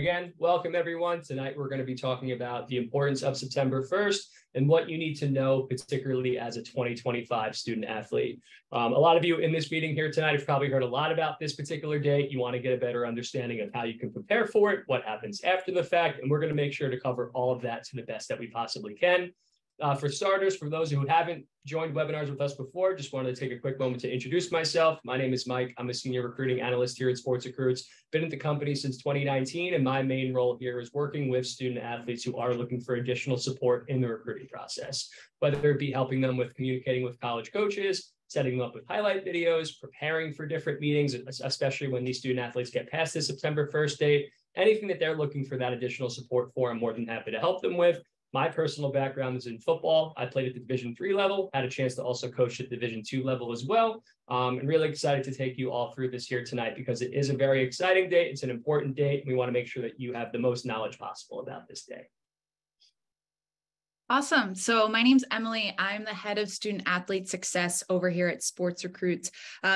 Again, welcome everyone. Tonight we're going to be talking about the importance of September 1st and what you need to know, particularly as a 2025 student athlete. A lot of you in this meeting here tonight have probably heard a lot about this particular date. You want to get a better understanding of how you can prepare for it, what happens after the fact, and we're going to make sure to cover all of that to the best that we possibly can. For starters, for those who haven't joined webinars with us before, just wanted to take a quick moment to introduce myself. My name is Mike. I'm a senior recruiting analyst here at SportsRecruits. Been at the company since 2019, and my main role here is working with student athletes who are looking for additional support in the recruiting process, whether it be helping them with communicating with college coaches, setting them up with highlight videos, preparing for different meetings, especially when these student athletes get past the September 1st date. Anything that they're looking for that additional support for, I'm more than happy to help them with. My personal background is in football. I played at the Division III level, had a chance to also coach at Division II level as well. And really excited to take you all through this here tonight because it is a very exciting date. It's an important date. And we want to make sure that you have the most knowledge possible about this day. Awesome. So my name's Emily. I'm the head of student athlete success over here at SportsRecruits.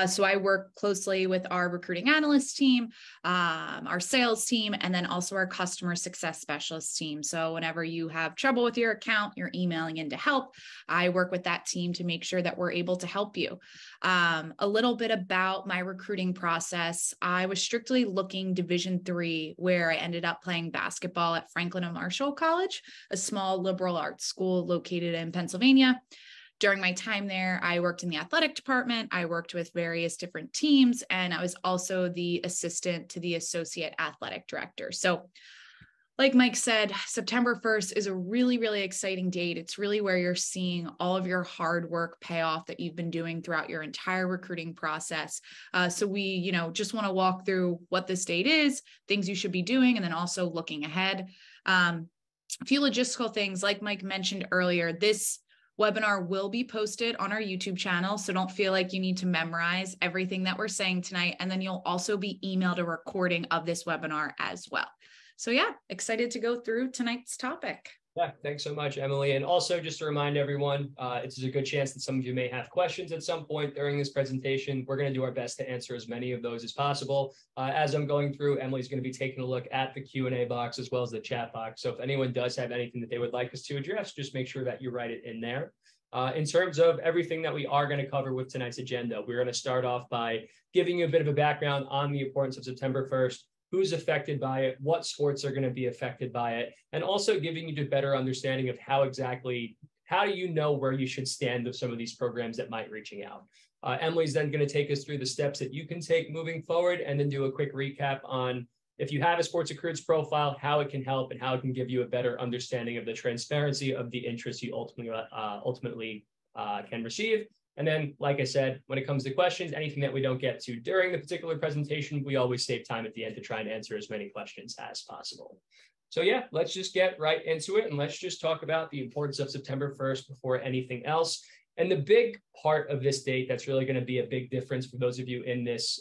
So I work closely with our recruiting analyst team, our sales team, and then also our customer success specialist team. So whenever you have trouble with your account, you're emailing in to help, I work with that team to make sure that we're able to help you. A little bit about my recruiting process. I was strictly looking Division III, where I ended up playing basketball at Franklin and Marshall College, a small liberal arts school located in Pennsylvania. During my time there, I worked in the athletic department. I worked with various different teams, and I was also the assistant to the associate athletic director. So like Mike said, September 1st is a really, really exciting date. It's really where you're seeing all of your hard work pay off that you've been doing throughout your entire recruiting process. So we, just want to walk through what this date is, things you should be doing, and then also looking ahead. A few logistical things, like Mike mentioned earlier, this webinar will be posted on our YouTube channel, so don't feel like you need to memorize everything that we're saying tonight. And then you'll also be emailed a recording of this webinar as well. So yeah, excited to go through tonight's topic. Yeah, thanks so much, Emily. And also just to remind everyone, it's a good chance that some of you may have questions at some point during this presentation. We're going to do our best to answer as many of those as possible. As I'm going through, Emily's going to be taking a look at the Q&A box as well as the chat box. So if anyone does have anything that they would like us to address, just make sure that you write it in there. In terms of everything that we are going to cover with tonight's agenda, we're going to start off by giving you a bit of a background on the importance of September 1st, who's affected by it, what sports are going to be affected by it, and also giving you a better understanding of how do you know where you should stand with some of these programs that might reaching out. Emily's then going to take us through the steps that you can take moving forward, and then do a quick recap on, if you have a SportsRecruits profile, how it can help and how it can give you a better understanding of the transparency of the interest you ultimately can receive. And then, like I said, when it comes to questions, anything that we don't get to during the particular presentation, we always save time at the end to try and answer as many questions as possible. So yeah, let's just get right into it, and let's just talk about the importance of September 1st before anything else. And the big part of this date that's really going to be a big difference for those of you in this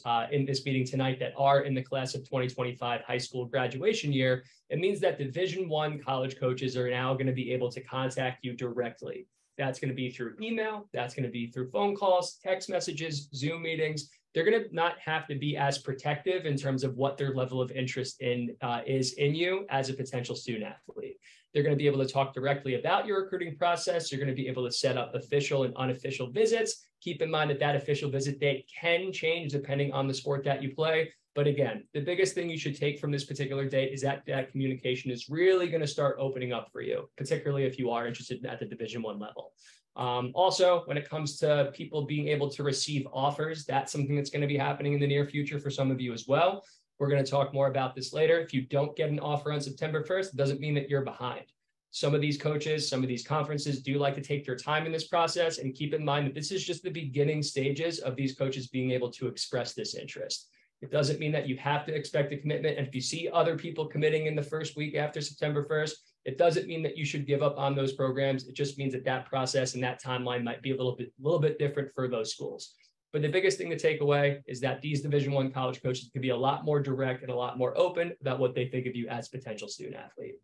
meeting tonight that are in the class of 2025 high school graduation year, it means that Division I college coaches are now going to be able to contact you directly. That's going to be through email. That's going to be through phone calls, text messages, Zoom meetings. They're going to not have to be as protective in terms of what their level of interest is in you as a potential student athlete. They're going to be able to talk directly about your recruiting process. You're going to be able to set up official and unofficial visits. Keep in mind that that official visit date can change depending on the sport that you play. But again, the biggest thing you should take from this particular date is that communication is really going to start opening up for you, particularly if you are interested at the Division I level. Also, when it comes to people being able to receive offers, that's something that's going to be happening in the near future for some of you as well. We're going to talk more about this later. If you don't get an offer on September 1st, it doesn't mean that you're behind. Some of these coaches, some of these conferences do like to take their time in this process, and keep in mind that this is just the beginning stages of these coaches being able to express this interest. It doesn't mean that you have to expect a commitment. And if you see other people committing in the first week after September 1st, it doesn't mean that you should give up on those programs. It just means that that process and that timeline might be a little bit different for those schools. But the biggest thing to take away is that these Division I college coaches can be a lot more direct and a lot more open about what they think of you as a potential student athlete.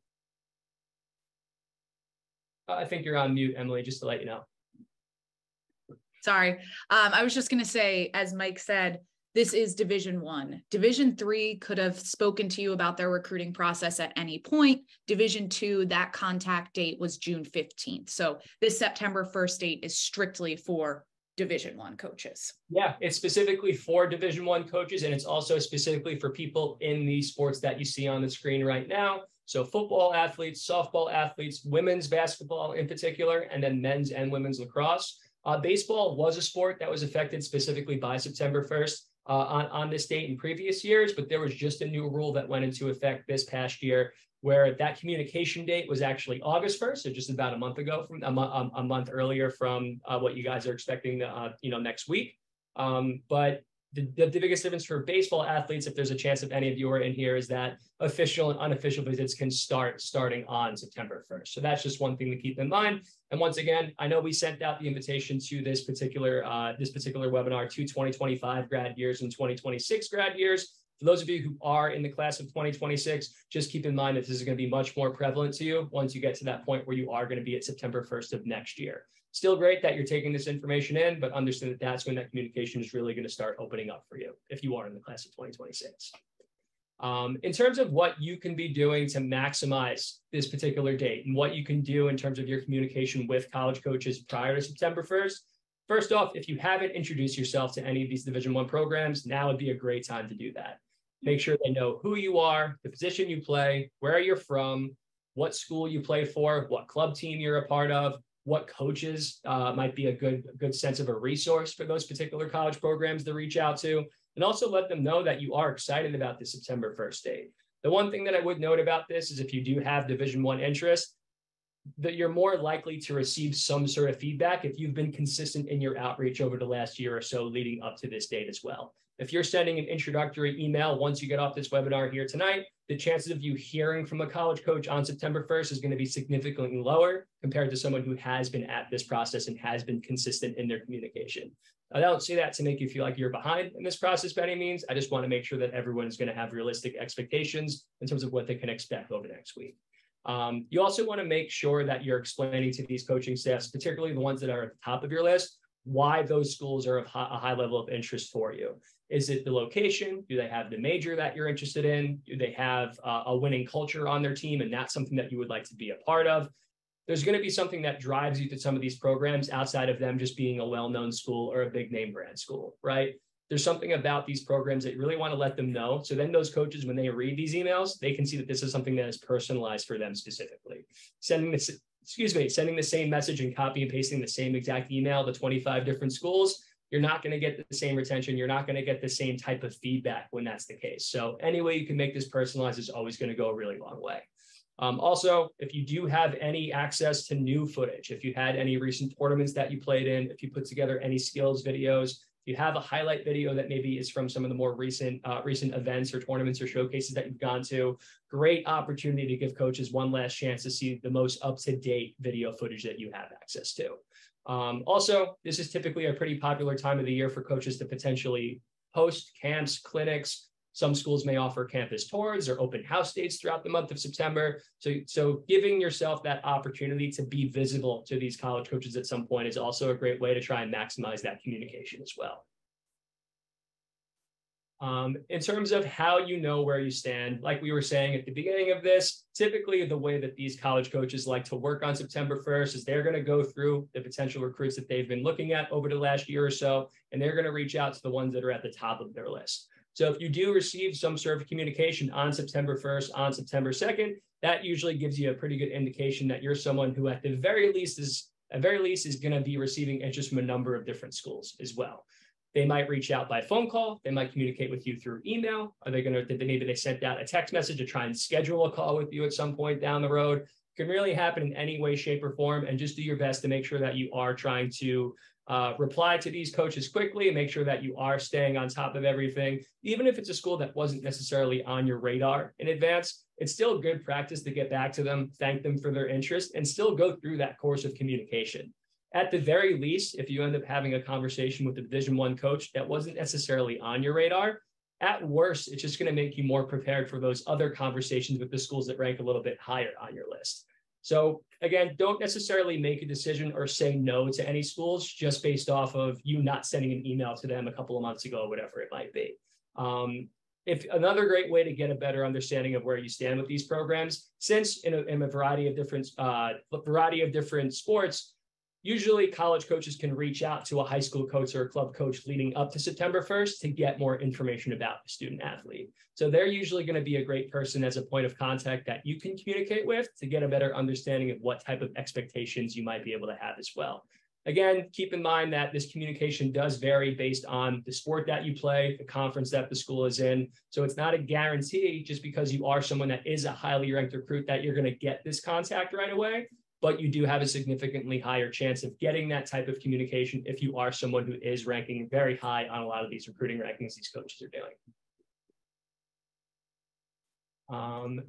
I think you're on mute, Emily, just to let you know. Sorry. I was just going to say, as Mike said, this is Division I. Division III could have spoken to you about their recruiting process at any point. Division II, that contact date was June 15th. So this September 1st date is strictly for Division I coaches. Yeah, it's specifically for Division I coaches, and it's also specifically for people in the sports that you see on the screen right now. So football athletes, softball athletes, women's basketball in particular, and then men's and women's lacrosse. Baseball was a sport that was affected specifically by September 1st on this date in previous years, but there was just a new rule that went into effect this past year where that communication date was actually August 1st, so just about a month ago, from a month earlier from what you guys are expecting next week. But the biggest difference for baseball athletes, if there's a chance if any of you are in here, is that official and unofficial visits can starting on September 1st. So that's just one thing to keep in mind. And once again, I know we sent out the invitation to this particular webinar to 2025 grad years and 2026 grad years. For those of you who are in the class of 2026, just keep in mind that this is going to be much more prevalent to you once you get to that point where you are going to be at September 1st of next year. Still great that you're taking this information in, but understand that that's when that communication is really going to start opening up for you if you are in the class of 2026. In terms of what you can be doing to maximize this particular date and what you can do in terms of your communication with college coaches prior to September 1st, first off, if you haven't introduced yourself to any of these Division I programs, now would be a great time to do that. Make sure they know who you are, the position you play, where you're from, what school you play for, what club team you're a part of, what coaches might be a good sense of a resource for those particular college programs to reach out to, and also let them know that you are excited about the September 1st date. The one thing that I would note about this is if you do have Division I interest, that you're more likely to receive some sort of feedback if you've been consistent in your outreach over the last year or so leading up to this date as well. If you're sending an introductory email once you get off this webinar here tonight, the chances of you hearing from a college coach on September 1st is going to be significantly lower compared to someone who has been at this process and has been consistent in their communication. I don't say that to make you feel like you're behind in this process by any means. I just want to make sure that everyone is going to have realistic expectations in terms of what they can expect over the next week. You also want to make sure that you're explaining to these coaching staffs, particularly the ones that are at the top of your list, why those schools are of a high level of interest for you. Is it the location? Do they have the major that you're interested in? Do they have a winning culture on their team? And that's something that you would like to be a part of. There's going to be something that drives you to some of these programs outside of them just being a well-known school or a big name brand school, right? There's something about these programs that you really want to let them know. So then those coaches, when they read these emails, they can see that this is something that is personalized for them specifically. Sending the same message and copy and pasting the same exact email to 25 different schools, you're not going to get the same retention. You're not going to get the same type of feedback when that's the case. So any way you can make this personalized is always going to go a really long way. Also, if you do have any access to new footage, if you had any recent tournaments that you played in, if you put together any skills videos, you have a highlight video that maybe is from some of the more recent events or tournaments or showcases that you've gone to, great opportunity to give coaches one last chance to see the most up-to-date video footage that you have access to. Also, this is typically a pretty popular time of the year for coaches to potentially host camps, clinics. Some schools may offer campus tours or open house dates throughout the month of September. So giving yourself that opportunity to be visible to these college coaches at some point is also a great way to try and maximize that communication as well. In terms of how you know where you stand, like we were saying at the beginning of this, typically the way that these college coaches like to work on September 1st is they're going to go through the potential recruits that they've been looking at over the last year or so, and they're going to reach out to the ones that are at the top of their list. So if you do receive some sort of communication on September 1st, on September 2nd, that usually gives you a pretty good indication that you're someone who at the very least is going to be receiving interest from a number of different schools as well. They might reach out by phone call. They might communicate with you through email. Maybe they sent out a text message to try and schedule a call with you at some point down the road. It can really happen in any way, shape, or form, and just do your best to make sure that you are trying to reply to these coaches quickly and make sure that you are staying on top of everything. Even if it's a school that wasn't necessarily on your radar in advance, it's still good practice to get back to them, thank them for their interest, and still go through that course of communication. At the very least, if you end up having a conversation with a Division I coach that wasn't necessarily on your radar, at worst, it's just going to make you more prepared for those other conversations with the schools that rank a little bit higher on your list. So again, don't necessarily make a decision or say no to any schools just based off of you not sending an email to them a couple of months ago, whatever it might be. If another great way to get a better understanding of where you stand with these programs, since in a variety of different sports, usually college coaches can reach out to a high school coach or a club coach leading up to September 1st to get more information about the student athlete. So they're usually going to be a great person as a point of contact that you can communicate with to get a better understanding of what type of expectations you might be able to have as well. Again, keep in mind that this communication does vary based on the sport that you play, the conference that the school is in. So it's not a guarantee just because you are someone that is a highly ranked recruit that you're going to get this contact right away, but you do have a significantly higher chance of getting that type of communication if you are someone who is ranking very high on a lot of these recruiting rankings these coaches are doing.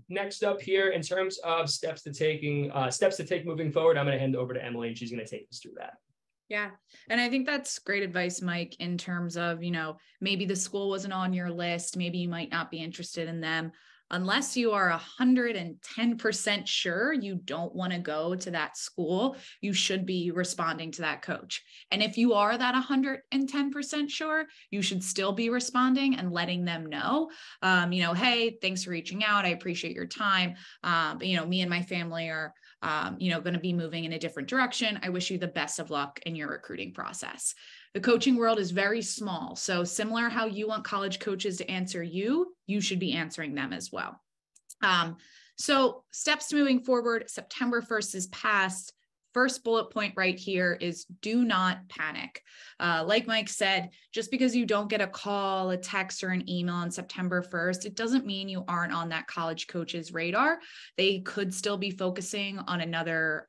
Next up here, in terms of steps to take moving forward, I'm going to hand over to Emily and she's going to take us through that. Yeah. And I think that's great advice, Mike, in terms of, maybe the school wasn't on your list. Maybe you might not be interested in them. Unless you are 110% sure you don't want to go to that school, you should be responding to that coach. And if you are that 110% sure, you should still be responding and letting them know, hey, thanks for reaching out. I appreciate your time. Me and my family are going to be moving in a different direction. I wish you the best of luck in your recruiting process. The coaching world is very small. So similar how you want college coaches to answer you, you should be answering them as well. So steps to moving forward, September 1st is passed. First bullet point right here is do not panic. Like Mike said, just because you don't get a call, a text, or an email on September 1st, it doesn't mean you aren't on that college coach's radar. They could still be focusing on another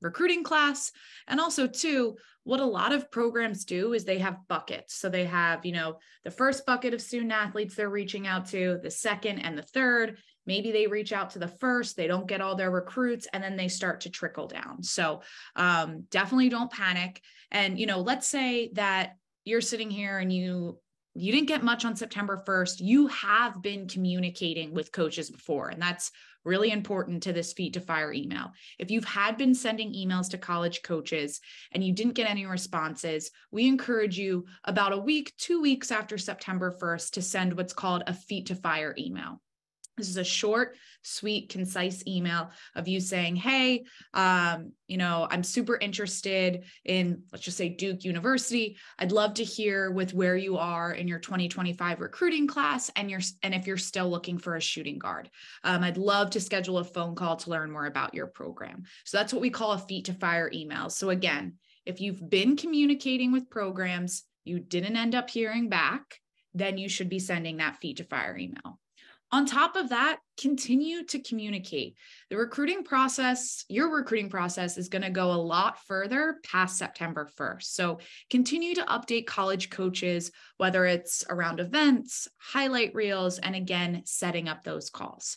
recruiting class. And also too, what a lot of programs do is they have buckets. So they have, the first bucket of student athletes they're reaching out to, the second and the third. Maybe they reach out to the first, they don't get all their recruits, and then they start to trickle down. So definitely don't panic. And, let's say that you're sitting here and you didn't get much on September 1st. You have been communicating with coaches before, and that's really important to this Feet to Fire email. If you've had been sending emails to college coaches and you didn't get any responses, we encourage you about a week, 2 weeks after September 1st to send what's called a Feet to Fire email. This is a short, sweet, concise email of you saying, hey, I'm super interested in, let's just say, Duke University. I'd love to hear with where you are in your 2025 recruiting class and if you're still looking for a shooting guard. I'd love to schedule a phone call to learn more about your program. So that's what we call a Feet to Fire email. So again, if you've been communicating with programs, you didn't end up hearing back, then you should be sending that Feet to Fire email. On top of that, continue to communicate. Your recruiting process is going to go a lot further past September 1st. So continue to update college coaches, whether it's around events, highlight reels, and again, setting up those calls.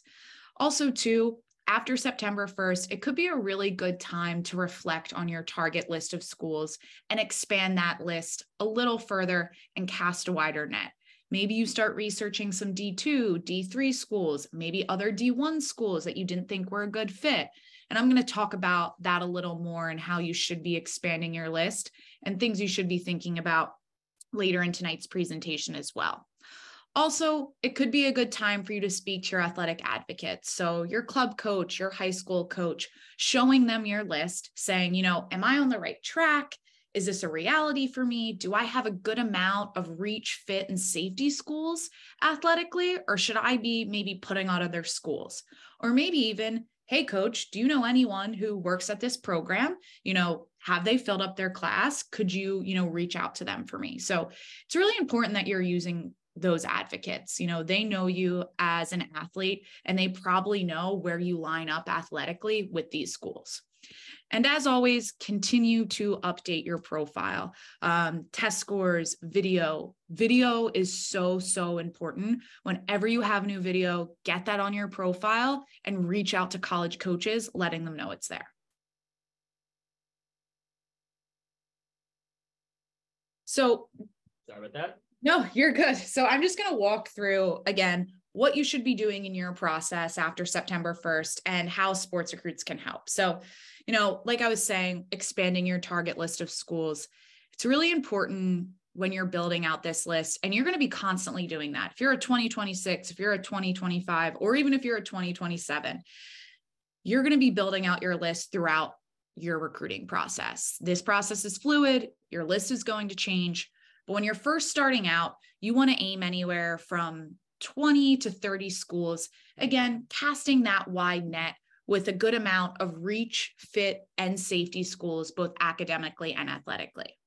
Also too, after September 1st, it could be a really good time to reflect on your target list of schools and expand that list a little further and cast a wider net. Maybe you start researching some D2, D3 schools, maybe other D1 schools that you didn't think were a good fit. And I'm going to talk about that a little more and how you should be expanding your list and things you should be thinking about later in tonight's presentation as well. Also, it could be a good time for you to speak to your athletic advocates. So your club coach, your high school coach, showing them your list, saying, am I on the right track? Is this a reality for me? Do I have a good amount of reach, fit, and safety schools athletically, or should I be maybe putting on other schools? Or maybe even, hey, coach, do you know anyone who works at this program? Have they filled up their class? Could you, reach out to them for me? So it's really important that you're using those advocates. They know you as an athlete, and they probably know where you line up athletically with these schools. And as always, continue to update your profile. Test scores, video. Video is so, so important. Whenever you have a new video, get that on your profile and reach out to college coaches, letting them know it's there. So, sorry about that. No, you're good. So I'm just going to walk through, again, what you should be doing in your process after September 1st and how SportsRecruits can help. So, like I was saying, expanding your target list of schools, it's really important when you're building out this list, and you're going to be constantly doing that. If you're a 2026, if you're a 2025, or even if you're a 2027, you're going to be building out your list throughout your recruiting process. This process is fluid. Your list is going to change. But when you're first starting out, you want to aim anywhere from 20 to 30 schools. Again, casting that wide net with a good amount of reach, fit, and safety schools, both academically and athletically.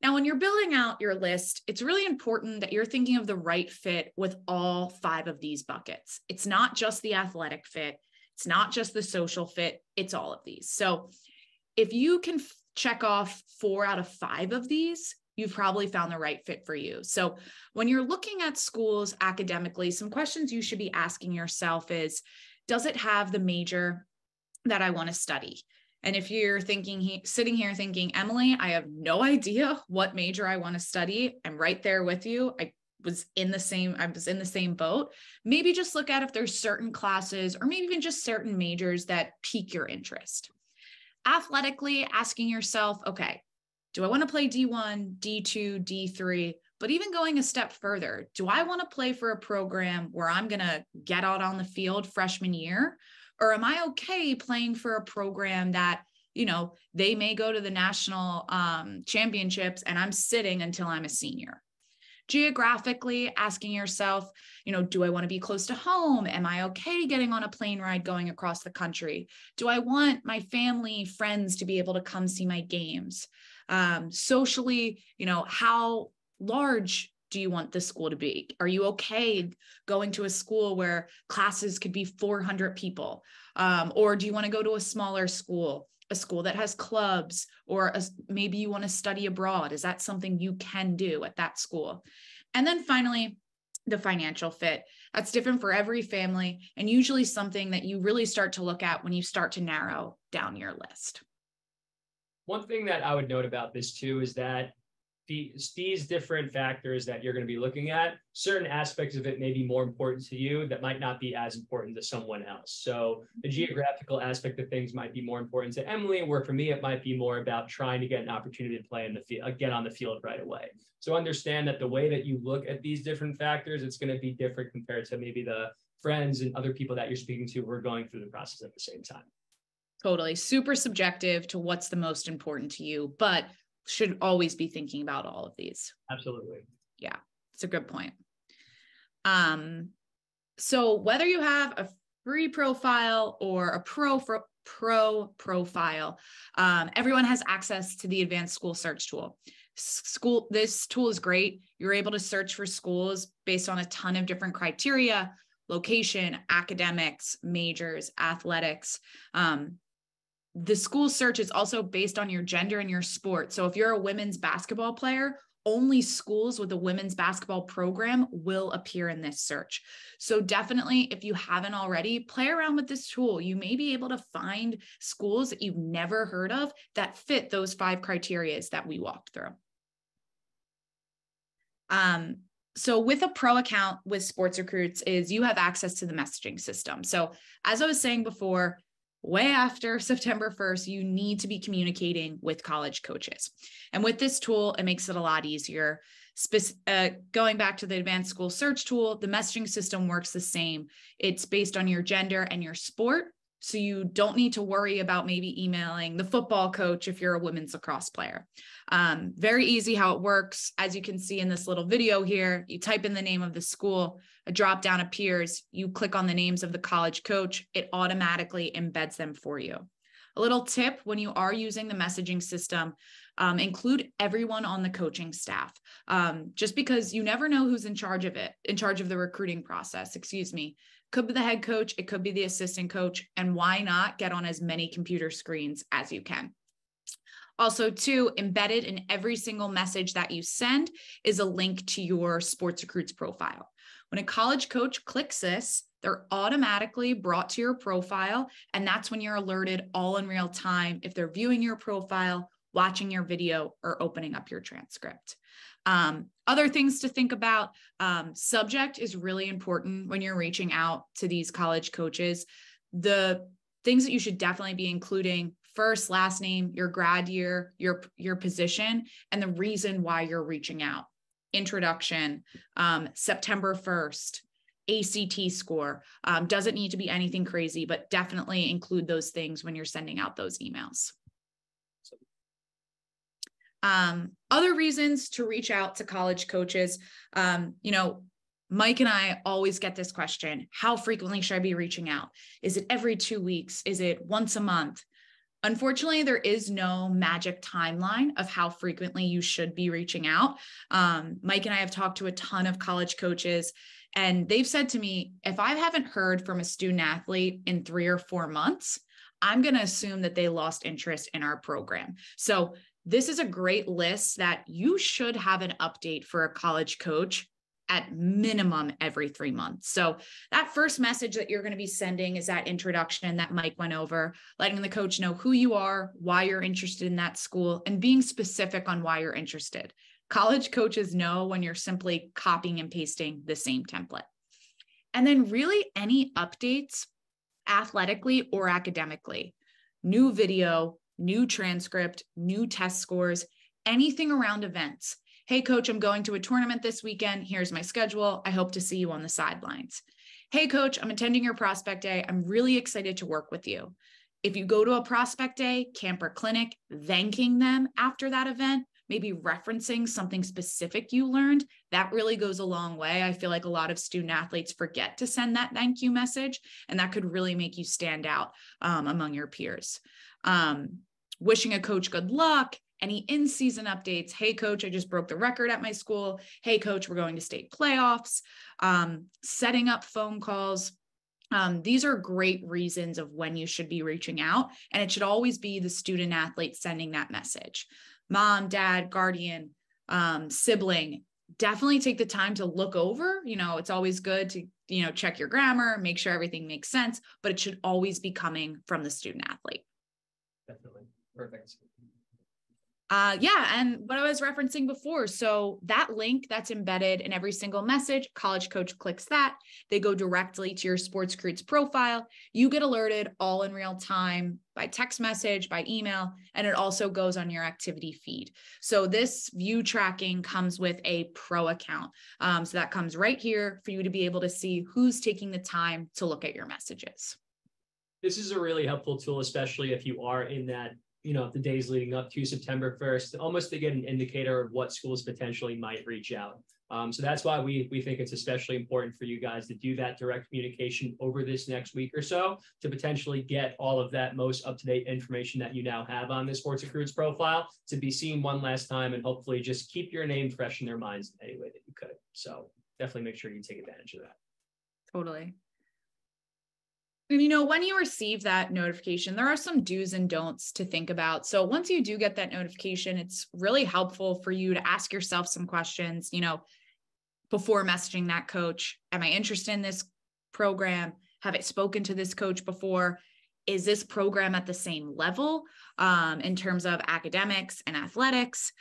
Now, when you're building out your list, it's really important that you're thinking of the right fit with all 5 of these buckets. It's not just the athletic fit. It's not just the social fit. It's all of these. So if you can check off 4 out of 5 of these, you've probably found the right fit for you. So when you're looking at schools academically, some questions you should be asking yourself is, does it have the major that I want to study? And if you're sitting here thinking, Emily, I have no idea what major I want to study, I'm right there with you. I was in the same boat. Maybe just look at if there's certain classes or maybe even just certain majors that pique your interest. Athletically, asking yourself, okay, do I want to play D1, D2, D3? But even going a step further, do I want to play for a program where I'm going to get out on the field freshman year? Or am I okay playing for a program that, they may go to the national championships and I'm sitting until I'm a senior? Geographically, asking yourself, do I want to be close to home? Am I okay getting on a plane ride going across the country? Do I want my family, friends to be able to come see my games? Socially, how large do you want the school to be? Are you okay going to a school where classes could be 400 people? Or do you want to go to a smaller school, a school that has clubs, or maybe you want to study abroad? Is that something you can do at that school? And then finally, the financial fit. That's different for every family, and usually something that you really start to look at when you start to narrow down your list. One thing that I would note about this too is that these different factors that you're going to be looking at, certain aspects of it may be more important to you that might not be as important to someone else. So the geographical aspect of things might be more important to Emily, where for me, it might be more about trying to get an opportunity to play in the field, get on the field right away. So understand that the way that you look at these different factors, it's going to be different compared to maybe the friends and other people that you're speaking to who are going through the process at the same time. Totally. Super subjective to what's the most important to you, but should always be thinking about all of these. Absolutely. Yeah, it's a good point. So whether you have a free profile or a pro profile, everyone has access to the advanced school search tool. This tool is great. You're able to search for schools based on a ton of different criteria: location, academics, majors, athletics. The school search is also based on your gender and your sport. So if you're a women's basketball player, only schools with a women's basketball program will appear in this search. So definitely, if you haven't already, play around with this tool. You may be able to find schools that you've never heard of that fit those 5 criteria that we walked through. So with a pro account with SportsRecruits is you have access to the messaging system. So as I was saying before, way after September 1st, you need to be communicating with college coaches. And with this tool, it makes it a lot easier. Going back to the advanced school search tool, the messaging system works the same. It's based on your gender and your sport. So you don't need to worry about maybe emailing the football coach if you're a women's lacrosse player. Very easy how it works. As you can see in this little video here, you type in the name of the school, a drop down appears, you click on the names of the college coach, it automatically embeds them for you. A little tip when you are using the messaging system, include everyone on the coaching staff, just because you never know who's in charge of the recruiting process, Could be the head coach, it could be the assistant coach, and why not get on as many computer screens as you can. Also, too, embedded in every single message that you send is a link to your SportsRecruits profile. When a college coach clicks this, they're automatically brought to your profile, and that's when you're alerted all in real time if they're viewing your profile, watching your video, or opening up your transcript. Other things to think about, subject is really important when you're reaching out to these college coaches. The things that you should definitely be including: first, last name, your grad year, your position, and the reason why you're reaching out. Introduction, September 1st, ACT score. Doesn't need to be anything crazy, but definitely include those things when you're sending out those emails. Other reasons to reach out to college coaches, Mike and I always get this question: how frequently should I be reaching out? Is it every 2 weeks? Is it once a month? Unfortunately, there is no magic timeline of how frequently you should be reaching out. Mike and I have talked to a ton of college coaches, and they've said to me, if I haven't heard from a student athlete in 3 or 4 months, I'm going to assume that they lost interest in our program. So this is a great list that you should have an update for a college coach at minimum every 3 months. So that first message that you're going to be sending is that introduction that Mike went over, letting the coach know who you are, why you're interested in that school, and being specific on why you're interested. College coaches know when you're simply copying and pasting the same template. And then really any updates athletically or academically, new video, new transcript, new test scores, anything around events. Hey, coach, I'm going to a tournament this weekend. Here's my schedule. I hope to see you on the sidelines. Hey, coach, I'm attending your prospect day. I'm really excited to work with you. If you go to a prospect day, camp, or clinic, thanking them after that event, maybe referencing something specific you learned, that really goes a long way. I feel like a lot of student athletes forget to send that thank you message, and that could really make you stand out among your peers. Wishing a coach good luck, any in-season updates. Hey, coach, I just broke the record at my school. Hey, coach, we're going to state playoffs. Setting up phone calls. These are great reasons of when you should be reaching out, and it should always be the student athlete sending that message. Mom, dad, guardian, sibling, definitely take the time to look over. It's always good to, check your grammar, make sure everything makes sense, but it should always be coming from the student athlete. Definitely. Perfect. And what I was referencing before, so that link that's embedded in every single message, college coach clicks that, they go directly to your SportsRecruits profile. You get alerted all in real time by text message, by email, and it also goes on your activity feed. So this view tracking comes with a pro account. So that comes right here for you to be able to see who's taking the time to look at your messages. This is a really helpful tool, especially if you are in that, the days leading up to September 1st, almost to get an indicator of what schools potentially might reach out. So that's why we think it's especially important for you guys to do that direct communication over this next week or so to potentially get all of that most up-to-date information that you now have on the SportsRecruits profile to be seen one last time and hopefully just keep your name fresh in their minds in any way that you could. So definitely make sure you take advantage of that. Totally. And when you receive that notification, there are some do's and don'ts to think about. So once you do get that notification, it's really helpful for you to ask yourself some questions, before messaging that coach. Am I interested in this program? Have I spoken to this coach before? Is this program at the same level in terms of academics and athletics?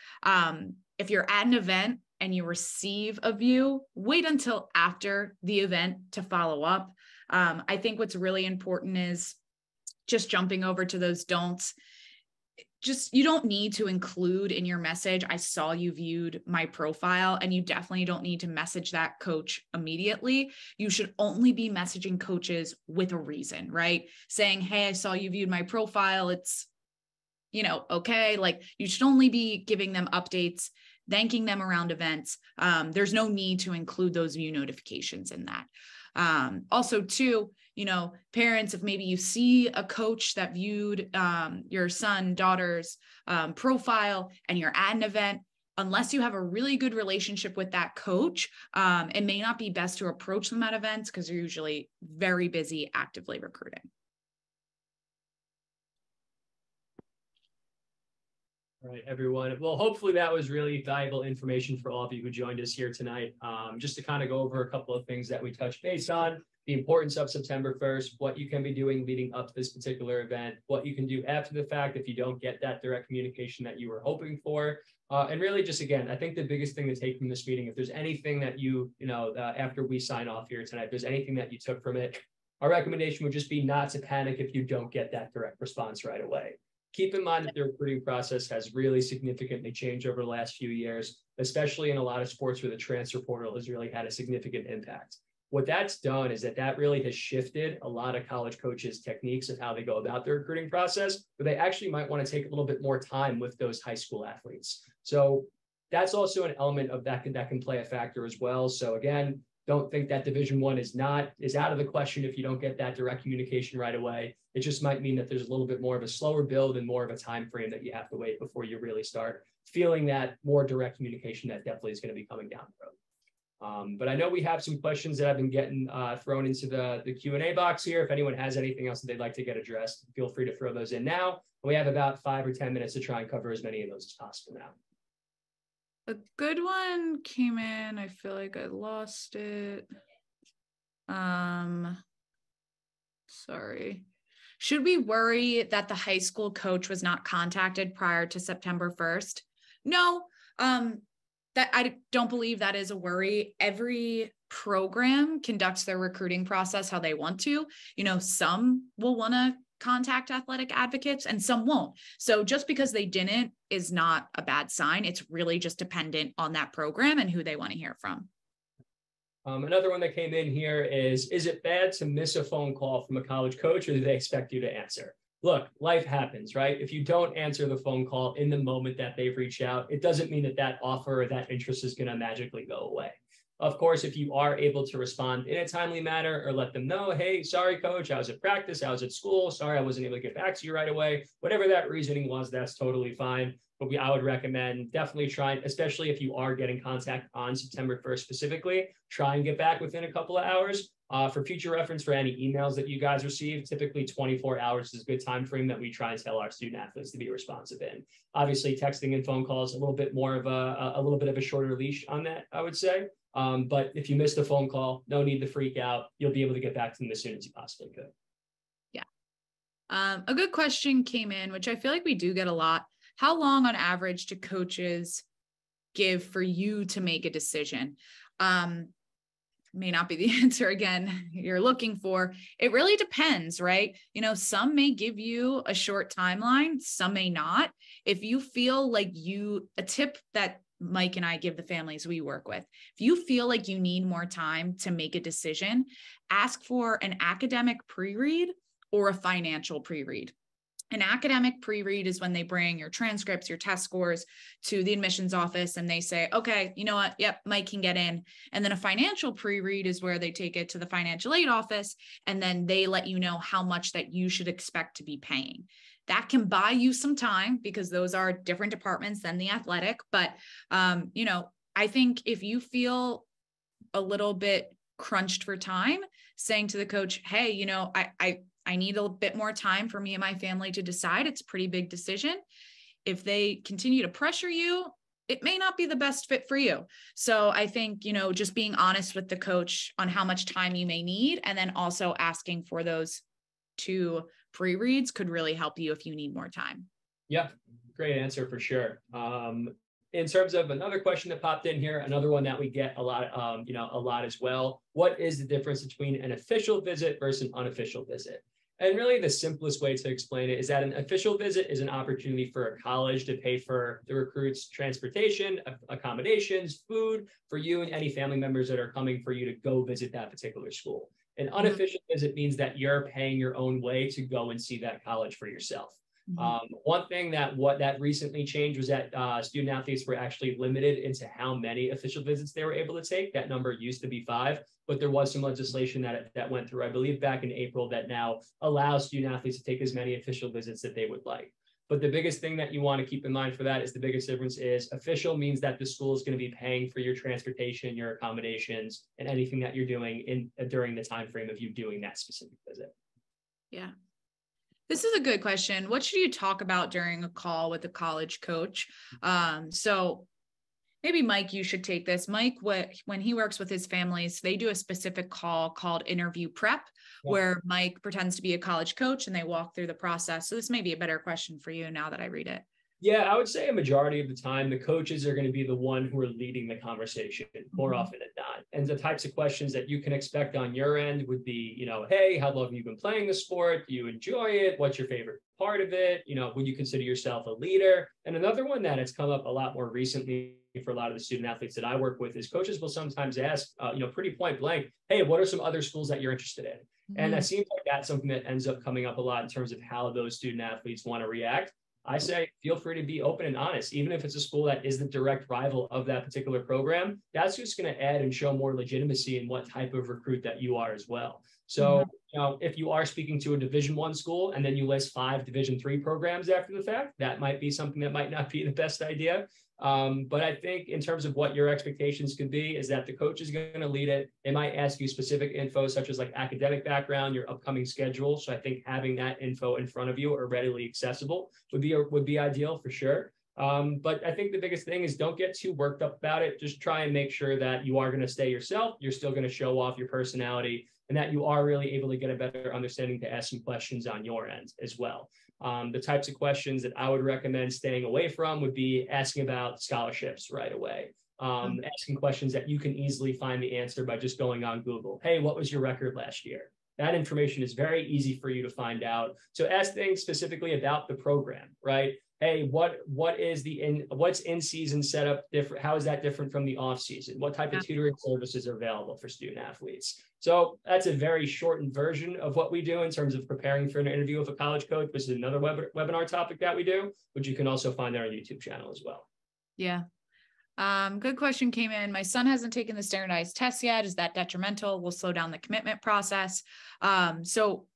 If you're at an event and you receive a view, wait until after the event to follow up. I think what's really important is just jumping over to those don'ts. You don't need to include in your message, I saw you viewed my profile, and you definitely don't need to message that coach immediately. You should only be messaging coaches with a reason, right? Saying, hey, I saw you viewed my profile. It's, okay. Like you should only be giving them updates, thanking them around events. There's no need to include those view notifications in that. Also too, parents, if maybe you see a coach that viewed your son, daughter's profile and you're at an event, unless you have a really good relationship with that coach, it may not be best to approach them at events because you're usually very busy actively recruiting. All right, everyone. Well, hopefully that was really valuable information for all of you who joined us here tonight. Just to kind of go over a couple of things that we touched base on. the importance of September 1st, what you can be doing leading up to this particular event, what you can do after the fact if you don't get that direct communication that you were hoping for. And really just, again, I think the biggest thing to take from this meeting, if there's anything that after we sign off here tonight, if there's anything that you took from it, our recommendation would just be not to panic if you don't get that direct response right away. Keep in mind that the recruiting process has really significantly changed over the last few years, especially in a lot of sports where the transfer portal has really had a significant impact. What that's done is that really has shifted a lot of college coaches' techniques of how they go about their recruiting process, but they actually might want to take a little bit more time with those high school athletes. So that's also an element of that can play a factor as well. So again, don't think that Division I is out of the question if you don't get that direct communication right away. It just might mean that there's a little bit more of a slower build and more of a time frame that you have to wait before you really start feeling that more direct communication that definitely is going to be coming down the road. But I know we have some questions that have been getting thrown into the Q&A box here. If anyone has anything else that they'd like to get addressed, feel free to throw those in now. We have about 5 or 10 minutes to try and cover as many of those as possible now. A good one came in. I feel like I lost it. Sorry. Should we worry that the high school coach was not contacted prior to September 1st? No. That I don't believe that is a worry. Every program conducts their recruiting process how they want to. Some will want to contact athletic advocates and some won't. So just because they didn't is not a bad sign. It's really just dependent on that program and who they want to hear from. Another one that came in here is it bad to miss a phone call from a college coach, or do they expect you to answer? Look, life happens, right? If you don't answer the phone call in the moment that they've reached out, it doesn't mean that offer or that interest is going to magically go away. Of course, if you are able to respond in a timely manner or let them know, hey, sorry, coach, I was at practice, I was at school, sorry, I wasn't able to get back to you right away. Whatever that reasoning was, that's totally fine. But I would recommend definitely trying, especially if you are getting contact on September 1st specifically, try and get back within a couple of hours. For future reference, for any emails that you guys receive, typically 24 hours is a good time frame that we try and tell our student athletes to be responsive in. Obviously, texting and phone calls a little bit more of a little bit of a shorter leash on that, I would say. But if you missed a phone call, no need to freak out. You'll be able to get back to them as soon as you possibly could. Yeah. A good question came in, which I feel like we do get a lot. How long on average do coaches give for you to make a decision? May not be the answer again you're looking for. It really depends, right? Some may give you a short timeline, some may not. If you feel like a tip that Mike and I give the families we work with, if you feel like you need more time to make a decision, ask for an academic pre-read or a financial pre-read. An academic pre-read is when they bring your transcripts, your test scores to the admissions office and they say, okay, you know what? Yep, Mike can get in. And then a financial pre-read is where they take it to the financial aid office and then they let you know how much that you should expect to be paying. That can buy you some time because those are different departments than the athletic. But, I think if you feel a little bit crunched for time, saying to the coach, hey, I need a bit more time for me and my family to decide. It's a pretty big decision. If they continue to pressure you, it may not be the best fit for you. So I think, just being honest with the coach on how much time you may need, and then also asking for those 2 pre-reads could really help you if you need more time. Yeah, great answer for sure. In terms of another question that popped in here, another one that we get a lot as well. What is the difference between an official visit versus an unofficial visit? And really the simplest way to explain it is that an official visit is an opportunity for a college to pay for the recruit's transportation, accommodations, food for you and any family members that are coming for you to go visit that particular school. An unofficial visit means that you're paying your own way to go and see that college for yourself. One thing that recently changed was that student athletes were actually limited into how many official visits they were able to take. That number used to be 5, but there was some legislation that went through, I believe, back in April that now allows student athletes to take as many official visits that they would like. But the biggest thing that you want to keep in mind for that is the biggest difference is official means that the school is going to be paying for your transportation, your accommodations, and anything that you're doing during the time frame of you doing that specific visit. Yeah. This is a good question. What should you talk about during a call with a college coach? So maybe Mike, you should take this. Mike, when he works with his families, they do a specific call called interview prep, where Mike pretends to be a college coach and they walk through the process. So this may be a better question for you now that I read it. Yeah, I would say a majority of the time, the coaches are going to be the one who are leading the conversation more often than not. And the types of questions that you can expect on your end would be, hey, how long have you been playing the sport? Do you enjoy it? What's your favorite part of it? Would you consider yourself a leader? And another one that has come up a lot more recently for a lot of the student athletes that I work with is coaches will sometimes ask, pretty point blank, hey, what are some other schools that you're interested in? And it seems like that's something that ends up coming up a lot in terms of how those student athletes want to react. I say, feel free to be open and honest, even if it's a school that is the direct rival of that particular program. That's just going to add and show more legitimacy in what type of recruit that you are as well. So, if you are speaking to a Division I school and then you list 5 Division III programs after the fact, that might be something that might not be the best idea. But I think in terms of what your expectations could be is that the coach is going to lead it. They might ask you specific info such as like academic background, your upcoming schedule. So I think having that info in front of you or readily accessible would be ideal for sure. But I think the biggest thing is don't get too worked up about it. Just try and make sure that you are going to stay yourself. You're still going to show off your personality and that you are really able to get a better understanding to ask some questions on your end as well. The types of questions that I would recommend staying away from would be asking about scholarships right away. Asking questions that you can easily find the answer by just going on Google. Hey, what was your record last year? That information is very easy for you to find out. So ask things specifically about the program, right? Hey, what's in-season setup different? How is that different from the off-season? What type of tutoring services are available for student athletes? So that's a very shortened version of what we do in terms of preparing for an interview with a college coach, which is another webinar topic that we do, which you can also find on our YouTube channel as well. Yeah. Good question came in. My son hasn't taken the standardized test yet. Is that detrimental? Will slow down the commitment process. So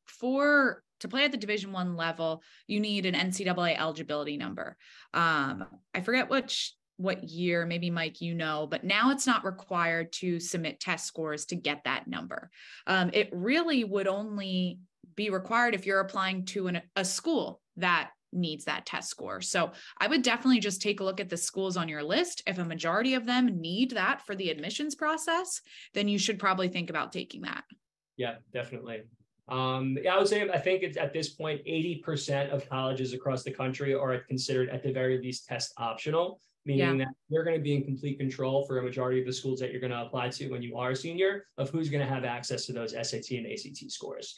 to play at the Division I level, you need an NCAA eligibility number. I forget what year, maybe Mike, but now it's not required to submit test scores to get that number. It really would only be required if you're applying to a school that needs that test score. So I would definitely just take a look at the schools on your list. If a majority of them need that for the admissions process, then you should probably think about taking that. Yeah, definitely. I would say, I think it's at this point, 80% of colleges across the country are considered at the very least test optional, meaning that you're going to be in complete control for a majority of the schools that you're going to apply to when you are a senior of who's going to have access to those SAT and ACT scores.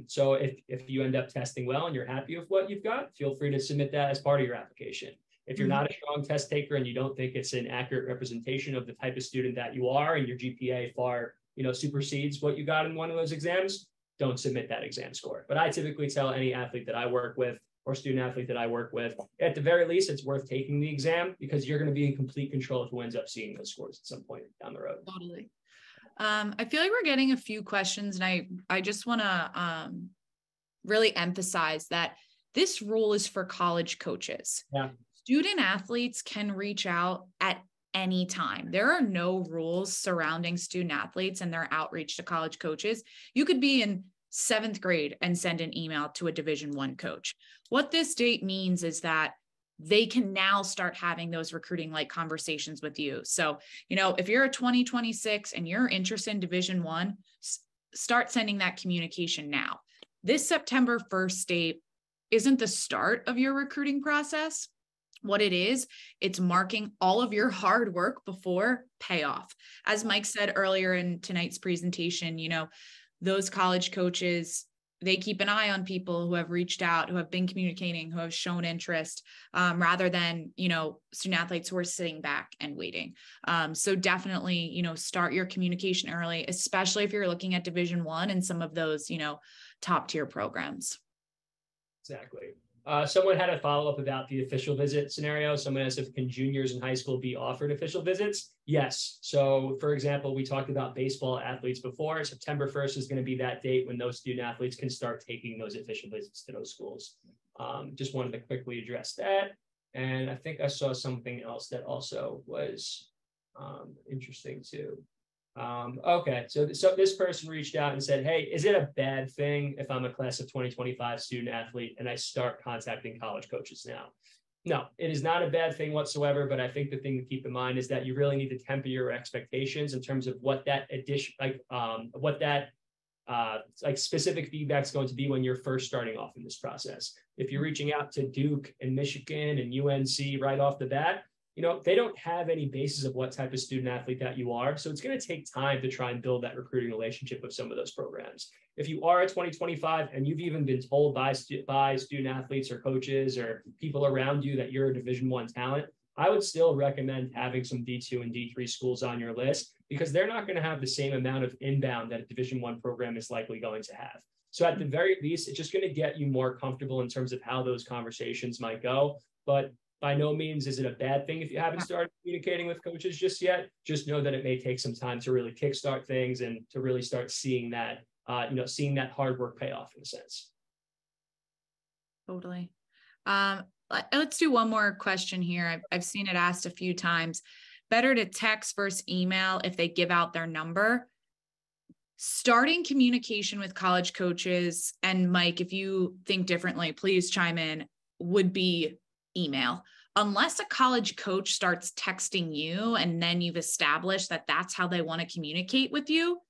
So if you end up testing well and you're happy with what you've got, feel free to submit that as part of your application. If you're not a strong test taker and you don't think it's an accurate representation of the type of student that you are and your GPA far, supersedes what you got in one of those exams, don't submit that exam score. But I typically tell any athlete that I work with or student athlete that I work with, at the very least, it's worth taking the exam because you're going to be in complete control of who ends up seeing those scores at some point down the road. Totally. I feel like we're getting a few questions, and I just want to really emphasize that this rule is for college coaches. Yeah. Student athletes can reach out at any time. There are no rules surrounding student athletes and their outreach to college coaches. You could be in 7th grade and send an email to a Division I coach. What this date means is that they can now start having those recruiting like conversations with you. So, if you're a 2026 and you're interested in Division I, start sending that communication now. This September 1st date isn't the start of your recruiting process. What it is, it's marking all of your hard work before payoff. As Mike said earlier in tonight's presentation, those college coaches, they keep an eye on people who have reached out, who have been communicating, who have shown interest, rather than, student athletes who are sitting back and waiting. So definitely, start your communication early, especially if you're looking at Division I and some of those, top tier programs. Exactly. Someone had a follow-up about the official visit scenario. Someone asked if can juniors in high school be offered official visits? Yes. So for example, we talked about baseball athletes before. September 1st is going to be that date when those student athletes can start taking those official visits to those schools. Just wanted to quickly address that. And I think I saw something else that also was interesting too. Okay, so this person reached out and said, hey, is it a bad thing if I'm a class of 2025 student athlete and I start contacting college coaches now? No, it is not a bad thing whatsoever. But I think the thing to keep in mind is that you really need to temper your expectations in terms of what that addition, like specific feedback is going to be when you're first starting off in this process. If you're reaching out to Duke and Michigan and UNC right off the bat, they don't have any basis of what type of student athlete that you are. So it's going to take time to try and build that recruiting relationship with some of those programs. If you are a 2025 and you've even been told by student athletes or coaches or people around you that you're a Division I talent, I would still recommend having some D2 and D3 schools on your list, because they're not going to have the same amount of inbound that a Division I program is likely going to have. So at the very least, it's just going to get you more comfortable in terms of how those conversations might go. But by no means is it a bad thing if you haven't started communicating with coaches just yet. Just know that it may take some time to really kickstart things and to really start seeing that, seeing that hard work pay off in a sense. Totally. Let's do one more question here. I've seen it asked a few times. Better to text versus email if they give out their number. Starting communication with college coaches, and Mike, if you think differently, please chime in, would be email. Unless a college coach starts texting you and then you've established that that's how they want to communicate with you,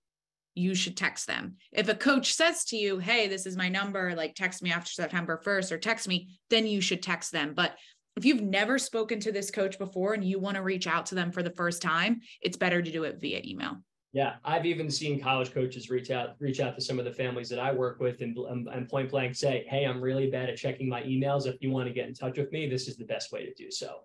you should text them. If a coach says to you, hey, this is my number, like text me after September 1st or text me, then you should text them. But if you've never spoken to this coach before and you want to reach out to them for the first time, it's better to do it via email. Yeah, I've even seen college coaches reach out to some of the families that I work with and point blank say, hey, I'm really bad at checking my emails. If you want to get in touch with me, this is the best way to do so.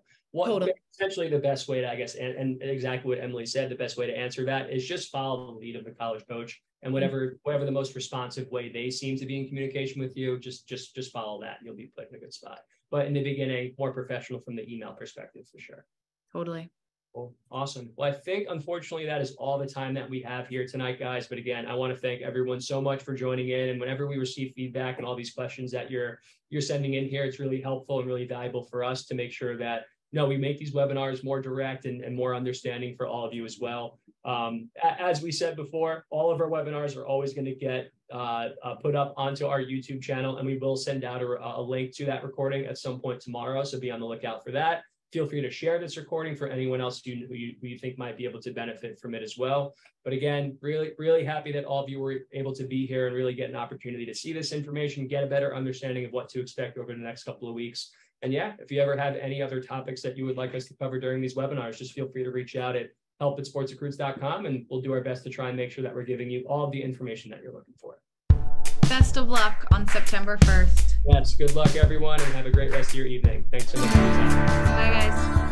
Essentially the best way to, I guess, and exactly what Emily said, the best way to answer that is just follow the lead of the college coach, and whatever the most responsive way they seem to be in communication with you, just follow that and you'll be put in a good spot. But in the beginning, more professional from the email perspective for sure. Totally. Well, awesome. Well, I think, unfortunately, that is all the time that we have here tonight, guys. But again, I want to thank everyone so much for joining in. And whenever we receive feedback and all these questions that you're sending in here, it's really helpful and really valuable for us to make sure that, we make these webinars more direct and more understanding for all of you as well. As we said before, all of our webinars are always going to get put up onto our YouTube channel, and we will send out a link to that recording at some point tomorrow. So be on the lookout for that. Feel free to share this recording for anyone else who you think might be able to benefit from it as well. But again, really, really happy that all of you were able to be here and really get an opportunity to see this information, get a better understanding of what to expect over the next couple of weeks. And yeah, if you ever have any other topics that you would like us to cover during these webinars, just feel free to reach out at help@sportsrecruits.com, and we'll do our best to try and make sure that we're giving you all of the information that you're looking for. Best of luck on September 1st. Yes, good luck, everyone, and have a great rest of your evening. Thanks so much for your time. Bye, guys.